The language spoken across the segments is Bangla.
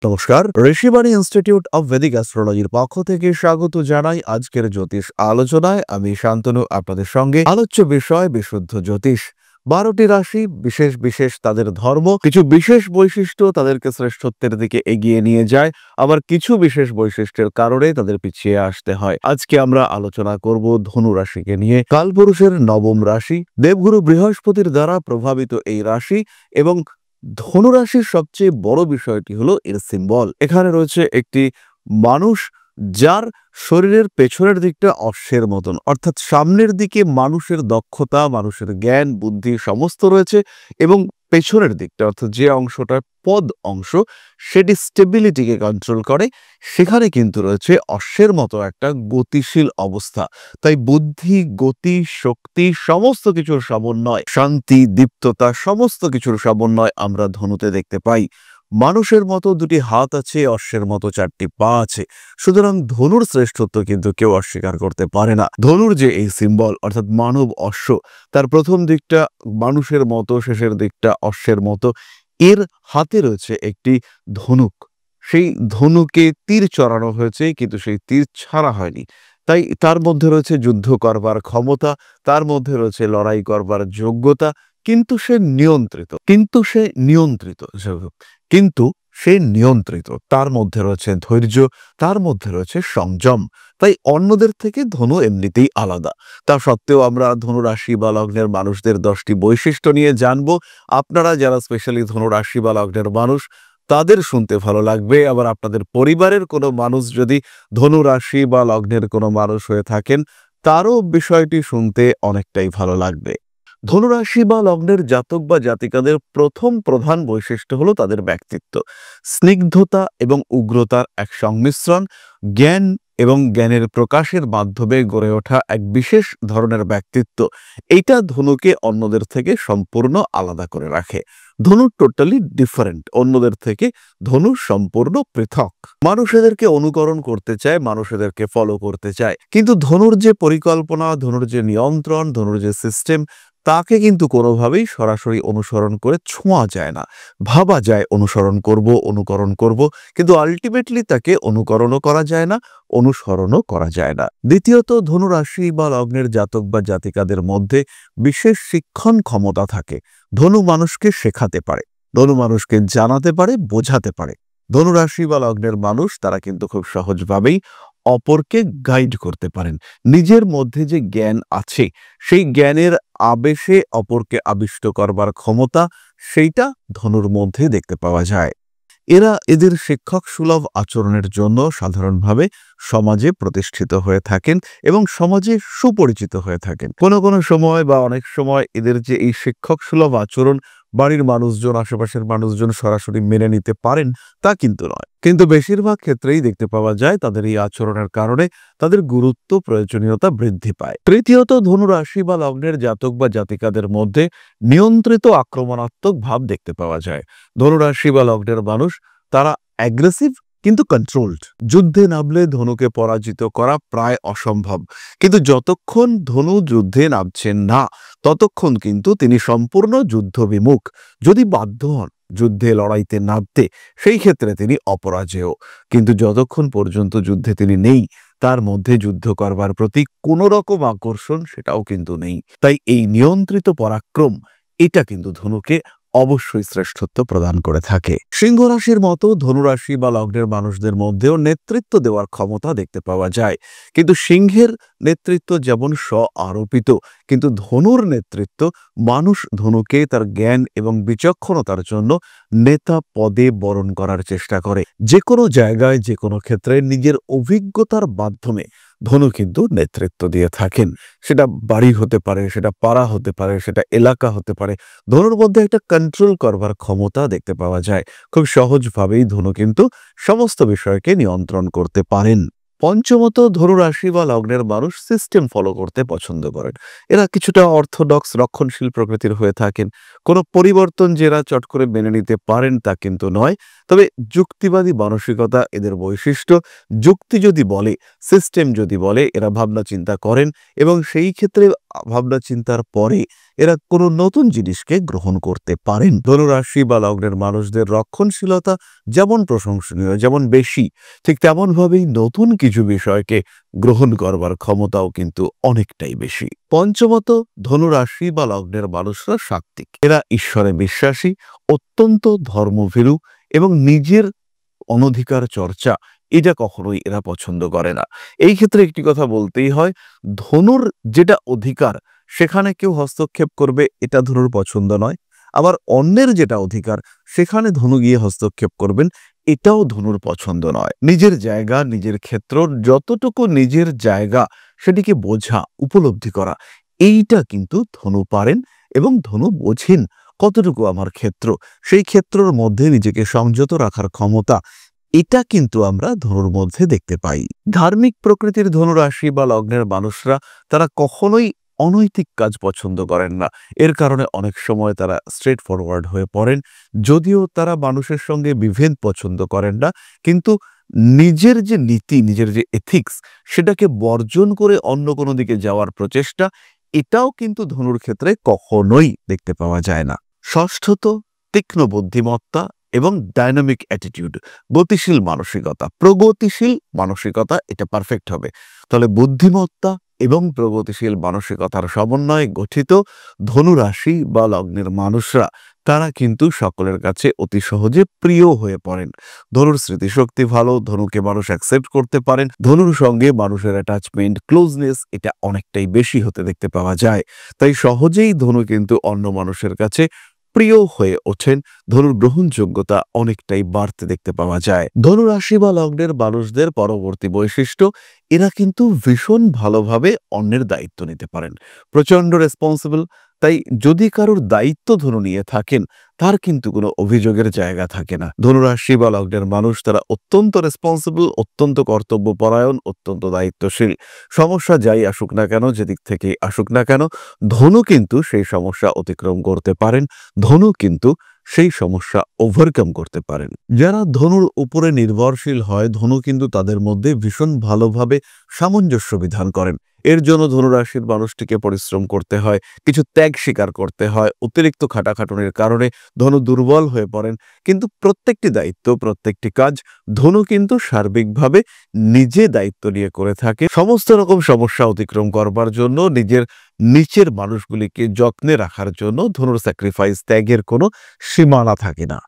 নমস্কার, ঋষিবাণী ইনস্টিটিউট অব ভেদিক অ্যাস্ট্রোলজির পক্ষ থেকে স্বাগত জানাই আজকের জ্যোতিষ আলোচনায়। আমি শান্তনু আপনাদের সঙ্গে। আলোচ্য বিষয় বিশুদ্ধ জ্যোতিষ। 12টি রাশি, বিশেষ বিশেষ তাদের ধর্ম, কিছু বিশেষ বৈশিষ্ট্য তাদেরকে শ্রেষ্ঠত্বের দিকে এগিয়ে নিয়ে যায়, আবার কিছু বিশেষ বৈশিষ্ট্যের কারণে তাদের পিছিয়ে আসতে হয়। আজকে আমরা আলোচনা করব ধনু রাশিকে নিয়ে। কালপুরুষের নবম রাশি, দেবগুরু বৃহস্পতির দ্বারা প্রভাবিত এই রাশি এবং ধনুরাশির সবচেয়ে বড় বিষয়টি হলো এর সিম্বল। এখানে রয়েছে একটি মানুষ, যার শরীরের পেছনের দিকটা অশ্বের মতন, অর্থাৎ সামনের দিকে মানুষের দক্ষতা, মানুষের জ্ঞান, বুদ্ধি সমস্ত রয়েছে, এবং পেছনের দিকটা অর্থাৎ যে অংশটা পদ অংশ, সেটি স্টেবিলিটিকে কন্ট্রোল করে, সেখানে কিন্তু রয়েছে অশ্বের মতো একটা গতিশীল অবস্থা। তাই বুদ্ধি, গতি, শক্তি সমস্ত কিছুর সমন্বয়, শান্তি, দীপ্ততা সমস্ত কিছুর সমন্বয় আমরা ধনুতে দেখতে পাই। মানুষের মতো দুটি হাত আছে, অশ্বের মতো 4টি পা আছে। সুতরাং ধনুর শ্রেষ্ঠত্ব কিন্তু কেউ অস্বীকার করতে পারে না। ধনুর যে এই সিম্বল অর্থাৎ মানব অশ্ব, তার প্রথম দিকটা মানুষের মতো, শেষের দিকটা অশ্বের মতো। এর হাতে রয়েছে একটি ধনুক। সেই ধনুকে তীর চড়ানো হয়েছে, কিন্তু সেই তীর ছাড়া হয়নি। তাই তার মধ্যে রয়েছে যুদ্ধ করবার ক্ষমতা, তার মধ্যে রয়েছে লড়াই করবার যোগ্যতা, কিন্তু সে নিয়ন্ত্রিত। তার মধ্যে রয়েছে ধৈর্য, তার মধ্যে রয়েছে সংযম। তাই অন্যদের থেকে ধনু এমনিতেই আলাদা। তা সত্ত্বেও আমরা ধনু রাশি বা লগ্নের মানুষদের 10টি বৈশিষ্ট্য নিয়ে জানবো। আপনারা যারা স্পেশালি ধনু রাশি বা লগ্নের মানুষ, তাদের শুনতে ভালো লাগবে। আবার আপনাদের পরিবারের কোনো মানুষ যদি ধনু রাশি বা লগ্নের কোনো মানুষ হয়ে থাকেন, তারও বিষয়টি শুনতে অনেকটাই ভালো লাগবে। ধনুরাশি বা লগ্নের জাতক বা জাতিকাদের প্রথম প্রধান বৈশিষ্ট্য হলো তাদের ব্যক্তিত্ব। স্নিগ্ধতা এবং উগ্রতার এক সংমিশ্রণ, জ্ঞান এবং জ্ঞানের প্রকাশের মাধ্যমে গড়ে ওঠা এক বিশেষ ধরনের ব্যক্তিত্ব। এইটা ধনুকে অন্যদের থেকে সম্পূর্ণ আলাদা করে রাখে। ধনু টোটালি ডিফারেন্ট অন্যদের থেকে, ধনু সম্পূর্ণ পৃথক। মানুষ এদেরকে অনুকরণ করতে চায়, মানুষ এদেরকে ফলো করতে চায়, কিন্তু ধনুর যে পরিকল্পনা, ধনুর যে নিয়ন্ত্রণ, ধনুর যে সিস্টেম, তাকে কিন্তু কোনোভাবেই সরাসরি অনুসরণ করে ছোঁয়া যায় না। ভাবা যায় অনুকরণ করব, কিন্তু আলটিমেটলি তাকে অনুকরণও করা যায় না, অনুসরণও করা যায় না। দ্বিতীয়ত, ধনু রাশি বা লগ্নের জাতক বা জাতিকাদের মধ্যে বিশেষ শিক্ষণ ক্ষমতা থাকে। ধনু মানুষকে শেখাতে পারে, ধনু মানুষকে জানাতে পারে, বোঝাতে পারে। ধনু রাশি বা লগ্নের মানুষ তারা কিন্তু খুব সহজভাবেই অপরকে গাইড করতে পারেন। নিজের মধ্যে যে জ্ঞান আছে, সেই জ্ঞানের আবেশে অপরকে আবিষ্ট করবার ক্ষমতা, সেইটা ধনুর মধ্যে দেখতে পাওয়া যায়। এরা এদের শিক্ষক সুলভ আচরণের জন্য সাধারণভাবে সমাজে প্রতিষ্ঠিত হয়ে থাকেন এবং সমাজে সুপরিচিত হয়ে থাকেন। কোনো কোনো সময় বা অনেক সময় এদের যে এই শিক্ষক সুলভ আচরণ বাড়ির মানুষজন, আশেপাশের মানুষজন সরাসরি মেনে নিতে পারেন তা কিন্তু নয়, কিন্তু বেশিরভাগ ক্ষেত্রেই দেখতে পাওয়া যায় তাদের এই আচরণের কারণে তাদের গুরুত্ব, প্রয়োজনীয়তা বৃদ্ধি পায়। তৃতীয়ত, ধনু রাশি বা লগ্নের জাতক বা জাতিকাদের মধ্যে নিয়ন্ত্রিত আক্রমণাত্মক ভাব দেখতে পাওয়া যায়। ধনুরাশি বা লগ্নের মানুষ তারা অ্যাগ্রেসিভ কিন্তু কন্ট্রোলড। যুদ্ধে নামলে ধনুকে পরাজিত করা প্রায় অসম্ভব, কিন্তু যতক্ষণ ধনু যুদ্ধে নামছেন না, ততক্ষণ কিন্তু তিনি সম্পূর্ণ যুদ্ধবিমুখ। যদি বাধ্য হন যুদ্ধে লড়াইতে নামতে, সেই ক্ষেত্রে তিনি অপরাজেয়, কিন্তু যতক্ষণ পর্যন্ত যুদ্ধে তিনি নেই, তার মধ্যে যুদ্ধ করবার প্রতি কোনো রকম আকর্ষণ সেটাও কিন্তু নেই। তাই এই নিয়ন্ত্রিত পরাক্রম, এটা কিন্তু ধনুকে অবশ্যই শ্রেষ্ঠত্ব প্রদান করে থাকে। সিংহ রাশির মতো ধনুরাশি বা লগ্নের মানুষদের মধ্যেও নেতৃত্ব দেওয়ার ক্ষমতা দেখতে পাওয়া যায়, কিন্তু সিংহের নেতৃত্ব যেমন স্ব আরোপিত, কিন্তু ধনুর নেতৃত্ব, মানুষ ধনুকে তার জ্ঞান এবং বিচক্ষণতার জন্য নেতা পদে বরণ করার চেষ্টা করে। যে কোনো জায়গায়, যে কোনো ক্ষেত্রে নিজের অভিজ্ঞতার মাধ্যমে ধনু কিন্তু নেতৃত্ব দিয়ে থাকেন। সেটা বাড়ি হতে পারে, সেটা পাড়া হতে পারে, সেটা এলাকা হতে পারে। ধনুর মধ্যে একটা কন্ট্রোল করবার ক্ষমতা দেখতে পাওয়া যায়। খুব সহজভাবেই ধনু কিন্তু সমস্ত বিষয়কে নিয়ন্ত্রণ করতে পারেন। পঞ্চমত, ধনু রাশি বা লগ্নের মানুষ সিস্টেম ফলো করতে পছন্দ করেন। এরা কিছুটা অর্থোডক্স, রক্ষণশীল প্রকৃতির হয়ে থাকেন। কোনো পরিবর্তন যে এরা চট করে মেনে নিতে পারেন তা কিন্তু নয়, তবে যুক্তিবাদী মানসিকতা এদের বৈশিষ্ট্য। যুক্তি যদি বলে, সিস্টেম যদি বলে, এরা ভাবনা চিন্তা করেন এবং সেই ক্ষেত্রে ভাবনা চিন্তার পরে এরা কোনো নতুন জিনিসকে গ্রহণ করতে পারেন। ধনুরাশি বা লগ্নের মানুষদের রক্ষণশীলতা যেমন প্রশংসনীয়, যেমন বেশি, ঠিক তেমনভাবেই নতুন কিছু বিষয়কে গ্রহণ করবার ক্ষমতাও কিন্তু অনেকটাই বেশি। পঞ্চমত, ধনুরাশি বা লগ্নের মানুষরা সাত্ত্বিক। এরা ঈশ্বরে বিশ্বাসী, অত্যন্ত ধর্মভীরু এবং নিজের অনধিকার চর্চা এটা কখনোই এরা পছন্দ করে না। এই ক্ষেত্রে একটি কথা বলতেই হয়, ধনুর যেটা অধিকার সেখানে কেউ হস্তক্ষেপ করবে এটা ধনুর পছন্দ নয়, আবার অন্যের যেটা অধিকার সেখানে ধনু গিয়ে হস্তক্ষেপ করবেন এটাও ধনুর পছন্দ নয়। নিজের জায়গা, নিজের ক্ষেত্র, যতটুকু নিজের জায়গা সেটিকে বোঝা, উপলব্ধি করা, এইটা কিন্তু ধনু পারেন এবং ধনু বোঝেন কতটুকু আমার ক্ষেত্র, সেই ক্ষেত্রের মধ্যে নিজেকে সংযত রাখার ক্ষমতা, এটা কিন্তু আমরা ধনুর মধ্যে দেখতে পাই। ধার্মিক প্রকৃতির ধনুরাশি বা লগ্নের মানুষরা তারা কখনোই অনৈতিক কাজ পছন্দ করেন না। এর কারণে অনেক সময় তারা স্ট্রেট ফরওয়ার্ড হয়ে পড়েন। যদিও তারা মানুষের সঙ্গে বিভেদ পছন্দ করেন না, কিন্তু নিজের যে নীতি, নিজের যে এথিক্স সেটাকে বর্জন করে অন্য কোনো দিকে যাওয়ার প্রচেষ্টা, এটাও কিন্তু ধনুর ক্ষেত্রে কখনোই দেখতে পাওয়া যায় না। ষষ্ঠত, তীক্ষ্ণ বুদ্ধিমত্তা এবং ডাইনামিক অ্যাটিটিউড, গতিশীল মানসিকতা, প্রগতিশীল মানসিকতা, এটা পারফেক্ট হবে। তাহলে বুদ্ধিমত্তা এবং প্রগতিশীল মানসিকতার সমন্বয়ে গঠিত ধনুরাশি বা লগ্নের মানুষরা তারা কিন্তু সকলের কাছে অতি সহজে প্রিয় হয়ে পড়েন। ধনুর স্মৃতিশক্তি ভালো, ধনুকে মানুষ অ্যাকসেপ্ট করতে পারেন, ধনুর সঙ্গে মানুষের অ্যাটাচমেন্ট, ক্লোজনেস এটা অনেকটাই বেশি হতে দেখতে পাওয়া যায়। তাই সহজেই ধনু কিন্তু অন্য মানুষের কাছে প্রিয় হয়ে ওঠেন, ধনুর গ্রহণযোগ্যতা অনেকটাই বাড়তে দেখতে পাওয়া যায়। ধনুরাশি বা লগ্নের মানুষদের পরবর্তী বৈশিষ্ট্য, এরা কিন্তু ভীষণ ভালোভাবে অন্যের দায়িত্ব নিতে পারেন, প্রচন্ড রেসপন্সিবল। তাই যদি কারোর দায়িত্ব ধনু নিয়ে থাকেন তার কিন্তু কোনো অভিযোগের জায়গা থাকে না। ধনুরাশি বা লগ্নের মানুষ তারা অত্যন্ত রেসপন্সিবল, অত্যন্ত কর্তব্যপরায়ণ, অত্যন্ত দায়িত্বশীল। সমস্যা যাই আসুক না কেন, যেদিক থেকে আসুক না কেন, ধনু কিন্তু সেই সমস্যা অতিক্রম করতে পারেন, ধনু কিন্তু সেই সমস্যা ওভারকাম করতে পারেন। যারা ধনুর উপরে নির্ভরশীল হয়, ধনু কিন্তু তাদের মধ্যে ভীষণ ভালোভাবে সামঞ্জস্য বিধান করেন। এর জন্য ধনুরাশির মানুষটিকে পরিশ্রম করতে হয়, কিছু ত্যাগ স্বীকার করতে হয়। অতিরিক্ত খাটাখাটুনির কারণে ধনু দুর্বল হয়ে পড়েন, কিন্তু প্রত্যেকটি দায়িত্ব, প্রত্যেকটি কাজ ধনু কিন্তু সার্বিকভাবে নিজে দায়িত্ব নিয়ে করে থাকে। সমস্ত রকম সমস্যা অতিক্রম করবার জন্য, নিজের নিচের মানুষগুলিকে যত্নে রাখার জন্য ধনুর স্যাক্রিফাইস, ত্যাগের কোনো সীমানা থাকে না।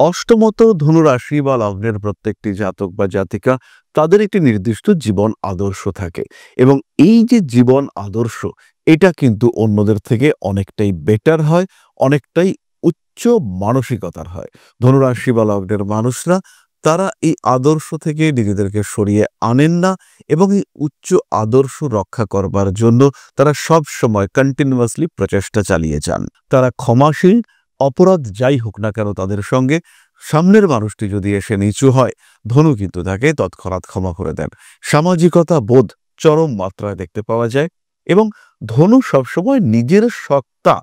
অষ্টমত, ধনুরাশি বা লগ্নের প্রত্যেকটি জাতক বা জাতিকা তাদের একটি নির্দিষ্ট জীবন আদর্শ থাকে, এবং এই যে জীবন আদর্শ এটা কিন্তু অন্যদের থেকে অনেকটাই বেটার হয়, অনেকটাই উচ্চ মানসিকতার হয়। ধনুরাশি বা লগ্নের মানুষরা তারা এই আদর্শ থেকে নিজেদেরকে সরিয়ে আনেন না, এবং এই উচ্চ আদর্শ রক্ষা করবার জন্য তারা সব সময় কন্টিনিউয়াসলি প্রচেষ্টা চালিয়ে যান। তারা ক্ষমাশীল, অপরাধ যাই হোক না কেন তাদের সঙ্গে, সামনের মানুষটি যদি এসে নিচু হয় ধনু কিন্তু তাকে তৎক্ষণাৎ ক্ষমা করে দেন। সামাজিকতা বোধ চরম মাত্রায় দেখতে পাওয়া যায়, এবং ধনু সবসময় নিজের সত্তা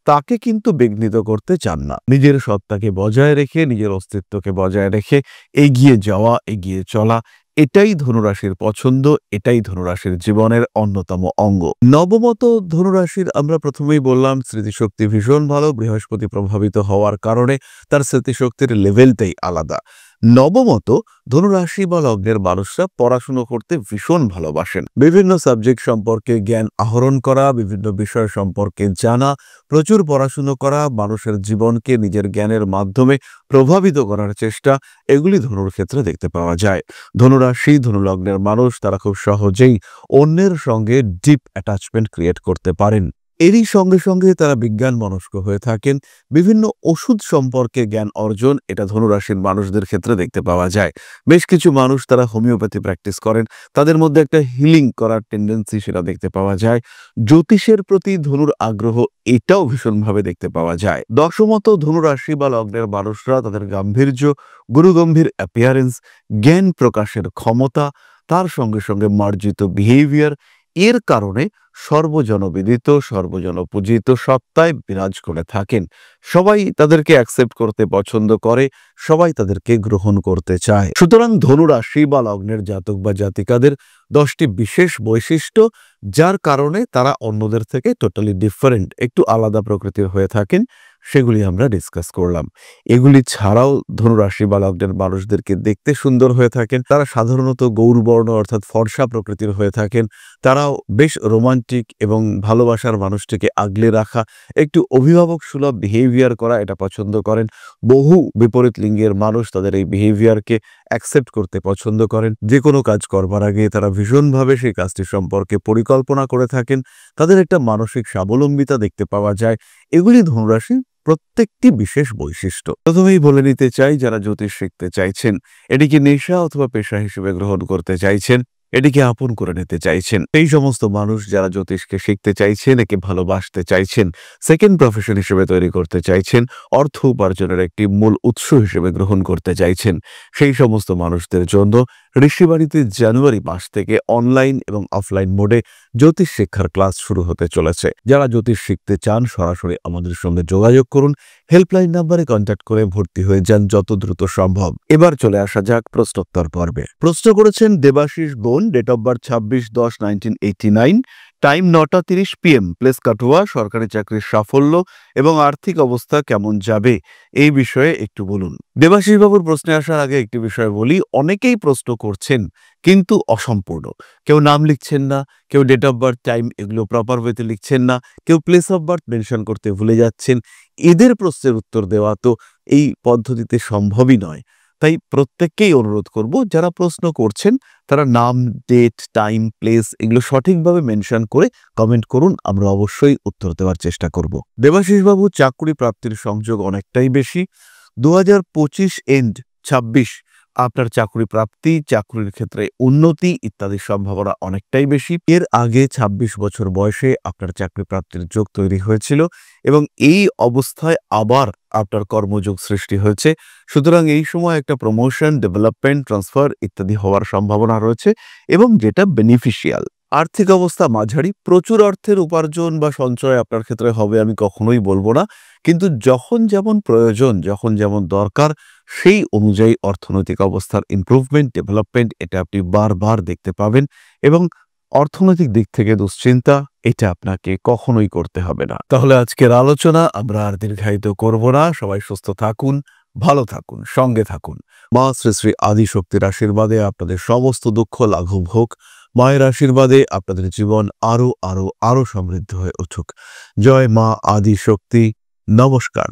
তাকে কিন্তু বিঘ্নিত করতে চান না। নিজের সত্তাকে বজায় রেখে, নিজের অস্তিত্বকে বজায় রেখে এগিয়ে যাওয়া, এগিয়ে চলা, এটাই ধনুরাশির পছন্দ, এটাই ধনুরাশির জীবনের অন্যতম অঙ্গ। নবমত, ধনুরাশির আমরা প্রথমেই বললাম স্মৃতিশক্তি ভীষণ ভালো, বৃহস্পতি প্রভাবিত হওয়ার কারণে তার স্মৃতিশক্তির লেভেলটাই আলাদা। নবমত, ধনুরাশি বা লগ্নের মানুষরা পড়াশুনো করতে ভীষণ ভালোবাসেন। বিভিন্ন সাবজেক্ট সম্পর্কে জ্ঞান আহরণ করা, বিভিন্ন বিষয় সম্পর্কে জানা, প্রচুর পড়াশুনো করা, মানুষের জীবনকে নিজের জ্ঞানের মাধ্যমে প্রভাবিত করার চেষ্টা, এগুলি ধনুর ক্ষেত্রে দেখতে পাওয়া যায়। ধনুরাশি, ধনুলগ্নের মানুষ তারা খুব সহজেই অন্যের সঙ্গে ডিপ অ্যাটাচমেন্ট ক্রিয়েট করতে পারেন। এরই সঙ্গে সঙ্গে তারা বিজ্ঞান মনস্ক হয়ে থাকেন। বিভিন্ন ওষুধ সম্পর্কে জ্ঞান অর্জন, এটা ধনুরাশির মানুষদের ক্ষেত্রে দেখতে পাওয়া যায়। বেশ কিছু মানুষ তারা হোমিওপ্যাথি প্র্যাকটিস করেন, তাদের মধ্যে একটা হিলিং করার টেন্ডেন্সি সেটা দেখতে পাওয়া যায়। জ্যোতিষের প্রতি ধনুর আগ্রহ, এটাও ভীষণভাবে দেখতে পাওয়া যায়। দশমত, ধনুরাশি বা লগ্নের মানুষরা তাদের গাম্ভীর্য, গুরুগম্ভীর অ্যাপিয়ারেন্স, জ্ঞান প্রকাশের ক্ষমতা, তার সঙ্গে সঙ্গে মার্জিত বিহেভিয়ার, এর কারণে সর্বজনবিদিত সর্বজনপূজিত সত্তায় বিরাজ করে থাকেন। সবাই তাদেরকে অ্যাকসেপ্ট করতে পছন্দ করে, সবাই তাদেরকে গ্রহণ করতে চায়। সুতরাং ধনু রাশি বা লগ্নের জাতক বা জাতিকাদের 10টি বিশেষ বৈশিষ্ট্য, যার কারণে তারা অন্যদের থেকে টোটালি ডিফারেন্ট, একটু আলাদা প্রকৃতির হয়ে থাকেন, সেগুলি আমরা ডিসকাস করলাম। এগুলি ছাড়াও ধনুরাশি বা লগ্নের মানুষদেরকে দেখতে সুন্দর হয়ে থাকেন। তারা সাধারণত গৌরবর্ণ অর্থাৎ ফর্সা প্রকৃতির হয়ে থাকেন। তারাও বেশ রোমান্টিক এবং ভালোবাসার মানুষটিকে আগলে রাখা, একটু অভিভাবক সুলভ বিহেভিয়ার করা এটা পছন্দ করেন। বহু বিপরীত লিঙ্গের মানুষ তাদের এই বিহেভিয়ারকে অ্যাকসেপ্ট করতে পছন্দ করেন। যে কোনো কাজ করবার আগে তারা ভীষণভাবে সেই কাজটি সম্পর্কে পরিকল্পনা করে থাকেন। তাদের একটা মানসিক স্বাবলম্বিতা দেখতে পাওয়া যায়। এগুলি ধনুরাশি প্রত্যেকটি বিশেষ বৈশিষ্ট্য। প্রথমেই বলে নিতে চাই, যারা জ্যোতিষ শিখতে চাইছেন, এটিকে নেশা অথবা পেশা হিসেবে গ্রহণ করতে চাইছেন, এটিকে আপন করে নিতে চাইছেন, এই সমস্ত মানুষ যারা জ্যোতিষকে শিখতে চাইছেন, একে ভালোবাসতে চাইছেন, সেকেন্ড প্রফেশন হিসেবে তৈরি করতে চাইছেন, অর্থ উপার্জনের একটি মূল উৎস হিসেবে গ্রহণ করতে চাইছেন, সেই সমস্ত মানুষদের জন্য ঋষিবাড়িতে জানুয়ারি মাস থেকে অনলাইন এবং অফলাইন মোডে জ্যোতিষ শিক্ষার ক্লাস শুরু হতে চলেছে। যারা জ্যোতিষ শিখতে চান সরাসরি আমাদের সঙ্গে যোগাযোগ করুন, হেল্পলাইন নাম্বারে কন্ট্যাক্ট করে ভর্তি হয়ে যান যত দ্রুত সম্ভব। এবার চলে আসা যাক প্রশ্নোত্তর পর্বে। প্রশ্ন করেছেন দেবাশিস বোন, date of birth 26/10/1989, time 9:30 PM, place Katwa, সরকারি চাকরির সাফল্য এবং আর্থিক অবস্থা কেমন যাবে এই বিষয়ে একটু বলুন। দেবাশিস বাবুর প্রশ্নে আসার আগে একটি বিষয় বলি, অনেকেই প্রশ্ন করছেন কিন্তু অসম্পূর্ণ। কেউ নাম লিখছেন না, কেউ ডেট অফ বার্থ, টাইম এগুলো প্রপার ওয়েতে লিখছেন না, কেউ প্লেস অফ বার্থ মেনশন করতে ভুলে যাচ্ছেন। এদের প্রশ্নের উত্তর দেওয়া তো এই পদ্ধতিতে সম্ভবই নয়। তাই প্রত্যেককেই অনুরোধ করব, যারা প্রশ্ন করছেন তারা নাম, ডেট, টাইম, প্লেস এগুলো সঠিকভাবে মেনশন করে কমেন্ট করুন, আমরা অবশ্যই উত্তর দেওয়ার চেষ্টা করব। দেবাশিস বাবু, চাকরি প্রাপ্তির সংযোগ অনেকটাই বেশি। 2025 এন্ড 26 আপনার চাকরি প্রাপ্তি, চাকরির ক্ষেত্রে উন্নতি ইত্যাদি সম্ভাবনা অনেকটাই বেশি। এর আগে 26 বছর বয়সে আপনার চাকরি প্রাপ্তির যোগ তৈরি হয়েছিল এবং এই অবস্থায় আবার আপনার কর্মযোগ সৃষ্টি হয়েছে। সুতরাং এই সময় একটা প্রমোশন, ডেভেলপমেন্ট, ট্রান্সফার ইত্যাদি হওয়ার সম্ভাবনা রয়েছে এবং যেটা বেনিফিশিয়াল। আর্থিক অবস্থা মাঝারি, প্রচুর অর্থের উপার্জন বা সঞ্চয় আপনার ক্ষেত্রে হবে আমি কখনোই বলবো না, কিন্তু যখন যেমন প্রয়োজন, যখন যেমন দরকার, সেই অনুযায়ী অর্থনৈতিক অবস্থার ইমপ্রুভমেন্ট, ডেভেলপমেন্ট এটা আপনি বারবার দেখতে পাবেন এবং অর্থনৈতিক দিক থেকে দুশ্চিন্তা এটা আপনাকে কখনোই করতে হবে না। তাহলে আজকের আলোচনা আমরা আর দীর্ঘায়িত করব না। সবাই সুস্থ থাকুন, ভালো থাকুন, সঙ্গে থাকুন। মা শ্রী শ্রী আদিশক্তির আশীর্বাদে আপনাদের সমস্ত দুঃখ লাঘব হোক। মায়ের আশীর্বাদে আপনাদের জীবন আরো আরো আরো সমৃদ্ধ হয়ে উঠুক। জয় মা আদিশক্তি। নমস্কার।